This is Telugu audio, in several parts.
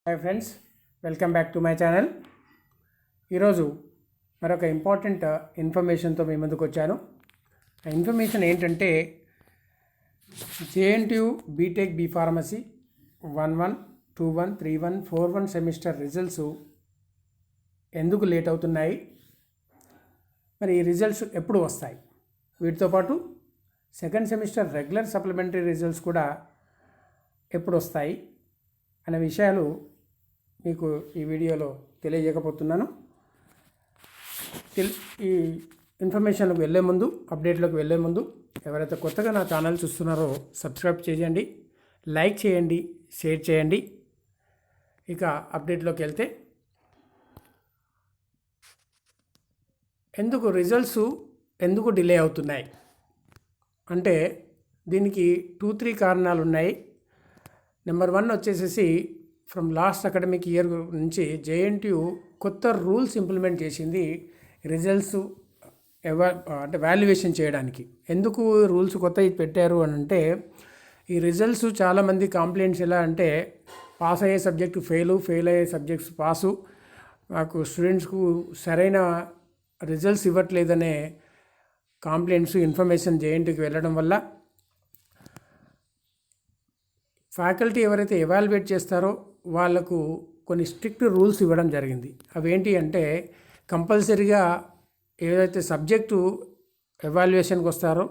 Hi friends, welcome back to my channel. ఈరోజు మరొక ఇంపార్టెంట్ ఇన్ఫర్మేషన్తో మీ ముందుకు వచ్చాను. ఆ ఇన్ఫర్మేషన్ ఏంటంటే JNTU BTech B pharmacy 11, 21, 31, 41 semester results ఎందుకు లేట్ అవుతున్నాయి, మరి ఈ రిజల్ట్స్ ఎప్పుడు వస్తాయి, వీటితో పాటు second semester regular supplementary results కూడా ఎప్పుడు వస్తాయి అనే విషయాలు మీకు ఈ వీడియోలో తెలియజేయకపోతున్నాను. ఈ ఇన్ఫర్మేషన్కి వెళ్ళే ముందు, అప్డేట్లోకి వెళ్ళే ముందు ఎవరైతే కొత్తగా నా ఛానల్ చూస్తున్నారో సబ్స్క్రైబ్ చేయండి, లైక్ చేయండి, షేర్ చేయండి. ఇక అప్డేట్లోకి వెళ్తే, ఎందుకు డిలే అవుతున్నాయి అంటే దీనికి 2-3 కారణాలు ఉన్నాయి. నెంబర్ 1 వచ్చేసేసి ఫ్రమ్ లాస్ట్ అకాడమిక్ ఇయర్ నుంచి జేఎన్టీయూ కొత్త రూల్స్ ఇంప్లిమెంట్ చేసింది రిజల్ట్స్ అంటే వాల్యుయేషన్ చేయడానికి. ఎందుకు రూల్స్ కొత్తవి పెట్టారు అని అంటే, ఈ రిజల్ట్స్ చాలామంది కంప్లైంట్స్ ఎలా అంటే పాస్ అయ్యే సబ్జెక్టు ఫెయిల్ అయ్యే సబ్జెక్ట్స్ పాసు, మాకు స్టూడెంట్స్కు సరైన రిజల్ట్స్ ఇవ్వట్లేదనే కంప్లైంట్స్ ఇన్ఫర్మేషన్ జేఎన్టీయూకి వెళ్ళడం వల్ల ఫ్యాకల్టీ ఎవరైతే ఎవాల్యుయేట్ చేస్తారో వాళ్ళకు కొన్ని స్ట్రిక్ట్ రూల్స్ ఇవ్వడం జరిగింది. అవేంటి అంటే, కంపల్సరీగా ఏదైతే సబ్జెక్టు ఎవాల్యుయేషన్కి వస్తారో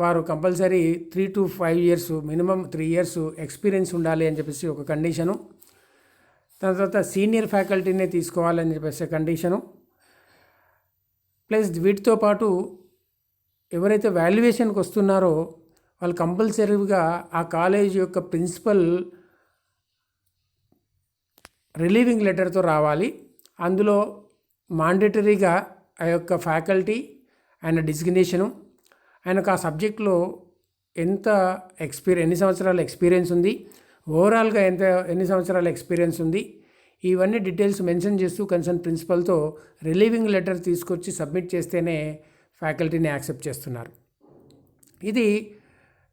వారు compulsory 3 to 5 years minimum 3 years experience ఉండాలి అని చెప్పేసి ఒక కండిషను. దాని తర్వాత సీనియర్ ఫ్యాకల్టీనే తీసుకోవాలని చెప్పేసి కండిషను. ప్లస్ వీటితో పాటు ఎవరైతే వాల్యుయేషన్కి వస్తున్నారో వాళ్ళు కంపల్సరీగా ఆ కాలేజ్ యొక్క ప్రిన్సిపల్ రిలీవింగ్ లెటర్తో రావాలి. అందులో మాండేటరీగా ఆ యొక్క ఫ్యాకల్టీ, ఆయన డిజిగ్నేషను, ఆయనకు ఆ సబ్జెక్ట్లో ఎన్ని సంవత్సరాల ఎక్స్పీరియన్స్ ఉంది, ఓవరాల్గా ఎన్ని సంవత్సరాల ఎక్స్పీరియన్స్ ఉంది, ఇవన్నీ డీటెయిల్స్ మెన్షన్ చేస్తూ కన్సర్న్ ప్రిన్సిపల్తో రిలీవింగ్ లెటర్ తీసుకొచ్చి సబ్మిట్ చేస్తేనే ఫ్యాకల్టీని యాక్సెప్ట్ చేస్తున్నారు.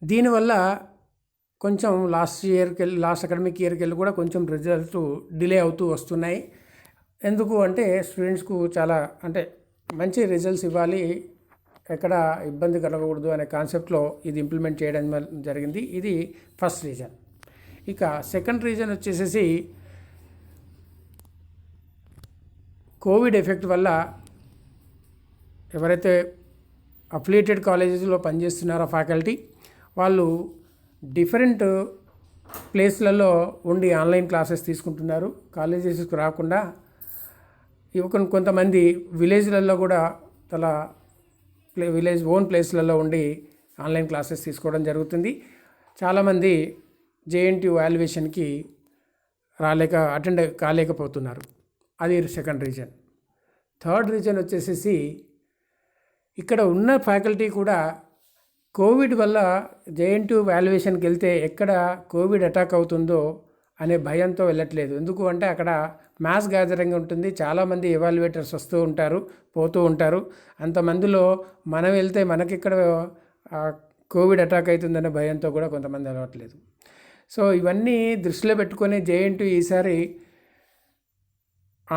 దీనివల్ల కొంచెం లాస్ట్ అకాడమిక్ ఇయర్కి వెళ్ళి కూడా కొంచెం రిజల్ట్స్ డిలే అవుతూ వస్తున్నాయి. ఎందుకు అంటే స్టూడెంట్స్కు చాలా మంచి రిజల్ట్స్ ఇవ్వాలి, ఎక్కడ ఇబ్బంది కలగకూడదు అనే కాన్సెప్ట్లో ఇది ఇంప్లిమెంట్ చేయడం జరిగింది. ఇది ఫస్ట్ రీజన్. ఇక సెకండ్ రీజన్ వచ్చేసేసి కోవిడ్ ఎఫెక్ట్ వల్ల ఎవరైతే అఫిలియేటెడ్ కాలేజెస్లో పనిచేస్తున్నారో ఫ్యాకల్టీ, వాళ్ళు డిఫరెంట్ ప్లేస్లలో ఉండి ఆన్లైన్ క్లాసెస్ తీసుకుంటున్నారు. కాలేజెస్కి రాకుండా కొంతమంది విలేజ్లలో కూడా విలేజ్ ఓన్ ప్లేస్లలో ఉండి ఆన్లైన్ క్లాసెస్ తీసుకోవడం జరుగుతుంది. చాలామంది జేఎన్టీయూ వాల్యుయేషన్కి అటెండ్ కాలేకపోతున్నారు. అది సెకండ్ రీజన్. థర్డ్ రీజన్ వచ్చేసేసి ఇక్కడ ఉన్న ఫ్యాకల్టీ కూడా కోవిడ్ వల్ల జేఎన్టీయూ వాల్యుయేషన్కి వెళ్తే ఎక్కడ కోవిడ్ అటాక్ అవుతుందో అనే భయంతో వెళ్ళట్లేదు. ఎందుకు అంటే అక్కడ మాస్ గ్యాదరింగ్ ఉంటుంది, చాలామంది ఎవాల్యుయేటర్స్ వస్తూ ఉంటారు, పోతూ ఉంటారు. అంతమందిలో మనం వెళ్తే మనకిక్కడ కోవిడ్ అటాక్ అవుతుందనే భయంతో కూడా కొంతమంది వెళ్ళట్లేదు. సో ఇవన్నీ దృష్టిలో పెట్టుకొని జేఎన్టీయూ ఈసారి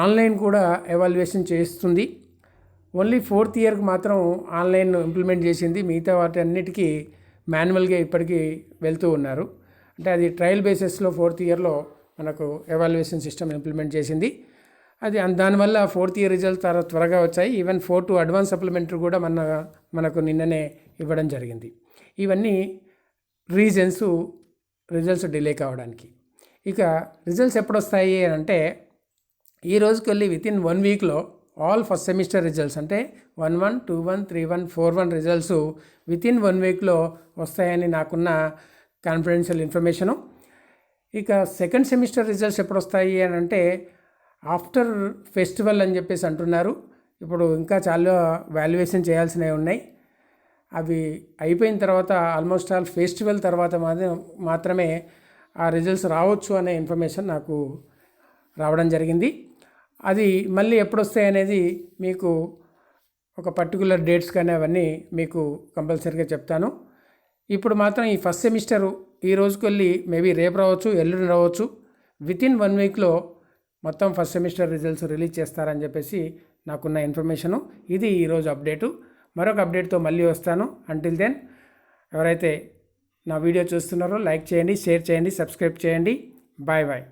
ఆన్లైన్ కూడా ఎవాల్యుయేషన్ చేస్తుంది. ఓన్లీ 4th ఇయర్కి మాత్రం ఆన్లైన్ ఇంప్లిమెంట్ చేసింది, మిగతా వాటి అన్నిటికీ మాన్యువల్గా ఇప్పటికీ వెళ్తూ ఉన్నారు. అంటే అది ట్రయల్ బేసిస్లో 4th ఇయర్లో మనకు ఎవాల్యుయేషన్ సిస్టమ్ ఇంప్లిమెంట్ చేసింది. దానివల్ల 4th ఇయర్ రిజల్ట్ త్వరగా వచ్చాయి. ఈవెన్ 4 to అడ్వాన్స్ సప్లిమెంటరీ కూడా మనకు నిన్ననే ఇవ్వడం జరిగింది. ఇవన్నీ రిజల్ట్స్ డిలే కావడానికి. ఇక రిజల్ట్స్ ఎప్పుడు వస్తాయి అంటే, ఈ రోజుకి వెళ్ళి వితిన్ 1 వీక్లో ఆల్ ఫస్ట్ సెమిస్టర్ రిజల్ట్స్ అంటే 11, 21, 31, 41 రిజల్ట్స్ వితిన్ 1 వీక్లో వస్తాయని నాకున్న కాన్ఫిడెన్షియల్ ఇన్ఫర్మేషను. ఇక సెకండ్ సెమిస్టర్ రిజల్ట్స్ ఎప్పుడు వస్తాయి అని అంటే ఆఫ్టర్ ఫెస్టివల్ అని చెప్పేసి అంటున్నారు. ఇప్పుడు ఇంకా చాలా వాల్యుయేషన్ చేయాల్సినవి ఉన్నాయి. అవి అయిపోయిన తర్వాత ఆల్మోస్ట్ ఆల్ ఫెస్టివల్ తర్వాత మాత్రమే ఆ రిజల్ట్స్ రావచ్చు అనే ఇన్ఫర్మేషన్ నాకు రావడం జరిగింది. అది మళ్ళీ ఎప్పుడు వస్తాయి అనేది మీకు ఒక పర్టికులర్ డేట్స్ కానీ అవన్నీ మీకు కంపల్సరీగా చెప్తాను. ఇప్పుడు మాత్రం ఈ ఫస్ట్ సెమిస్టరు ఈ రోజుకి వెళ్ళి మేబీ రేపు రావచ్చు, ఎల్లుండి రావచ్చు. వితిన్ 1 వీక్లో మొత్తం ఫస్ట్ సెమిస్టర్ రిజల్ట్స్ రిలీజ్ చేస్తారని చెప్పేసి నాకున్న ఇన్ఫర్మేషను. ఇది ఈరోజు అప్డేటు. మరొక అప్డేట్తో మళ్ళీ వస్తాను. అంటిల్ దెన్ ఎవరైతే నా వీడియో చూస్తున్నారో లైక్ చేయండి, షేర్ చేయండి, సబ్స్క్రైబ్ చేయండి. Bye bye.